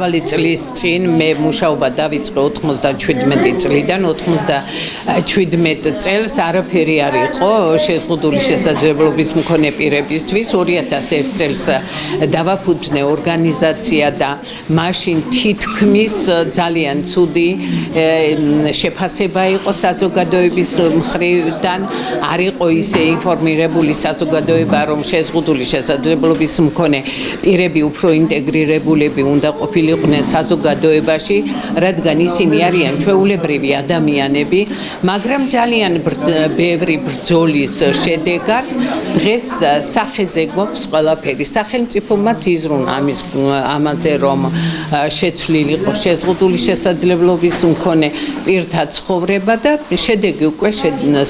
მრავალი წლის წინ მე მუშაობა დავიწყე 97 წლიდან 97 წელს არაფერი არ იყო შეზღუდული შესაძლებლობის მქონე პირებისთვის 2001 წელს დავაფუძნე ორგანიზაცია და მაშინ თითქმის ძალიან ცუდი შეფასება იყო საზოგადოების მხრიდან არ იყო ისე ინფორმირებული საზოგადოება რომ შეზღუდული შესაძლებლობის მქონე პირები უფრო ინტეგრირებულები უნდა ყოფილიყვნენ საზოგადოებაში, რადგან ისინი არიან ჩვეულებრივი ადამიანები, მაგრამ ძალიან ბევრი ბრძოლის შედეგად დღეს სახეზე გვაქვს ყველაფერი. სახელმწიფომაც იზრუნ ამაზე რომ შეცვლილიყო შეზღუდული შესაძლებლობის მქონე პირთა ცხოვრება და შედეგი უკვე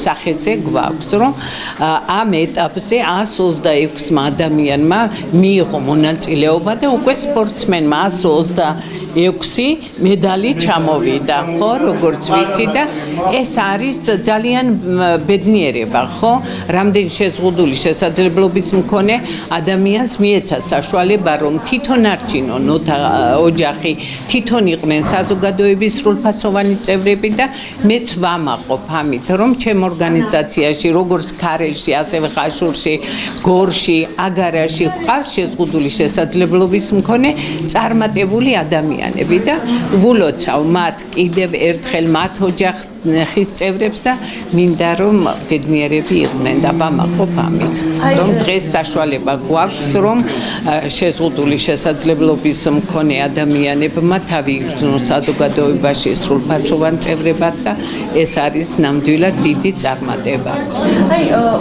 სახეზე გვაქვს, რომ ამ ეტაპზე 126 ადამიანმა მიიღო მონაწილეობა და უკვე სპორტსმენმა 126 მედალი ჩამოვიდა, ხო, როგორც ვიცი და ეს არის ძალიან ბედნიერება, ხო? რამდენი შეზღუდული შესაძლებლობის მქონე ადამიანს მიეცა საშუალება, რომ თვითონ არჩინონ ოჯახი, თვითონ იყვნენ საზოგადოების სრულფასოვანი წევრები და მეც ვამაყობ ამით, რომ ჩემ ორგანიზაციაში, როგორც ქარელში, ასევე ხაშურში, გორში, აგარაში ყავს შეზღუდული შესაძლებლობის მქონე წარმატებული ადამიანები და ვულოცავ მათ კიდევ ერთხელ მათ ოჯახის წევრებს და მინდა რომ ბედნიერები იყვნენ და ვამაყობ ამით, რომ დღეს საშუალება გვაქვს, რომ შეზღუდული შესაძლებლობის მქონე ადამიანებმა თავი იგრძნოს საზოგადოებაში სრულფასოვან წევრებად და ეს არის ნამდვილად დიდი წარმატება.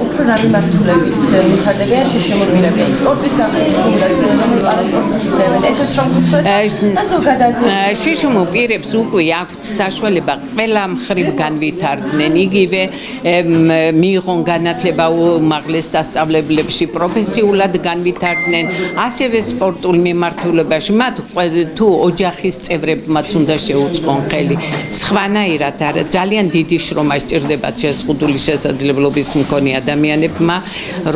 უფრო რა მიმართულებით ვითარდებიან შიშიმურვირები სპორტის განხილვაც პარასპორტის მისდევენ ესეც რომ გითხრათ და ზოგადად შიშიმურ პირებს უკვე აქვთ საშუალება ყველა მხრივ განვითარდნენ იგივე მიიღონ განათლება უმაღლეს სასწავლებლებში პროფესიულად განვითარდნენ ასევე სპორტულ მიმართულებაში მათ თუ ოჯახის წევრებმაც უნდა შეუწყონ ხელი სხვანაირად არა ძალიან დიდი შრომა სჭირდებათ შეზღუდული შესაძლებლობის მქონე ადამიანებმა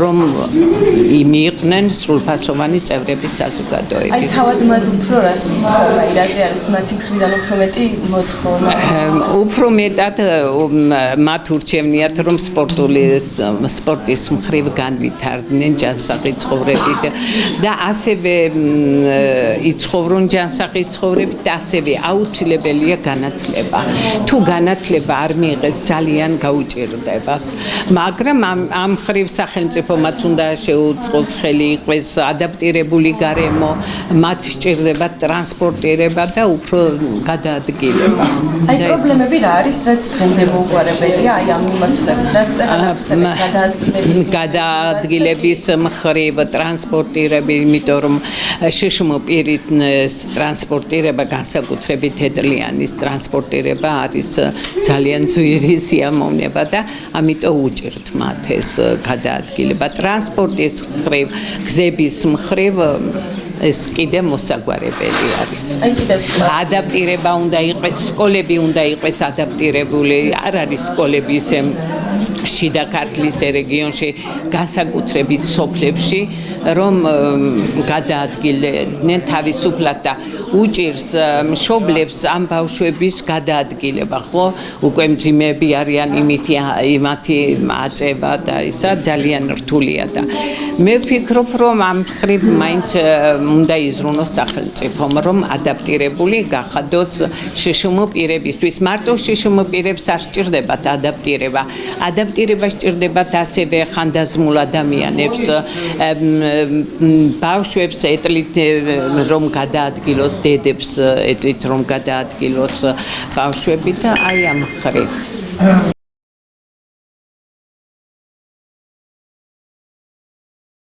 რომ მიიყვნენ სრულფასოვანი წევრები საზოგადოების. თავად მათ უფრო რას რაზე არის მათი მხრიდან უფრო მეტი მოთხოვნა? უფრო მეტად მათ ურჩევნიათ რომ სპორტის მხრივ განვითარდნენ ჯანსაღი ცხოვრებით და ასევე იცხოვრონ ჯანსაღი ცხოვრებით და ასევე აუცილებელია განათლება. თუ განათლება არ მიიღეს ძალიან გაუჭირდება. მაგრამ ამ მხრივ სახელმწიფომაც უნდა შეუწყოს ხელი იყოს ადაპტირებული გარემო, მათ სჭირდებათ ტრანსპორტირება და უფრო გადაადგილება. პრობლემები რა არის, რაც დღემდე მოუგვარებელია ამ მიმართულებით, რაც გადაადგილების მხრივ ტრანსპორტირება, იმიტომ რომ შიშიმურ პირის ტრანსპორტირება განსაკუთრებით ედლიანის ტრანსპორტირება არის ძალიან ძვირი სიამოვნება და ამიტომ უჭირთ მათ ეს გადაადგილება. ტრანსპორტის მხრივ, გზების მხრივ ეს კიდე მოსაგვარებელი არის. ადაპტირება უნდა იყოს, სკოლები უნდა იყოს ადაპტირებული, არ არის სკოლები ისე შიდა ქართლის რეგიონში, განსაკუთრებით სოფლებში, რომ გადაადგილდნენ თავისუფლად და უჭირს მშობლებს ამ ბავშვების გადაადგილება, ხო? უკვე მძიმეები არიან იმათი აწევა და ისა ძალიან რთულია და მე ვფიქრობ, რომ ამ მხრივ მაინც უნდა იზრუნოს სახელმწიფომ, რომ ადაპტირებული გახადოს შიშიმურ პირებისთვის. მარტო შიშიმურ პირებს არ სჭირდებათ ადაპტირება. ადაპტირება სჭირდებათ ასევე ხანდაზმულ ადამიანებს, ბავშვებს ეტლით რომ გადაადგილოს, დედებს ეტლით რომ გადაადგილოს ბავშვები და აი ამ მხრივ.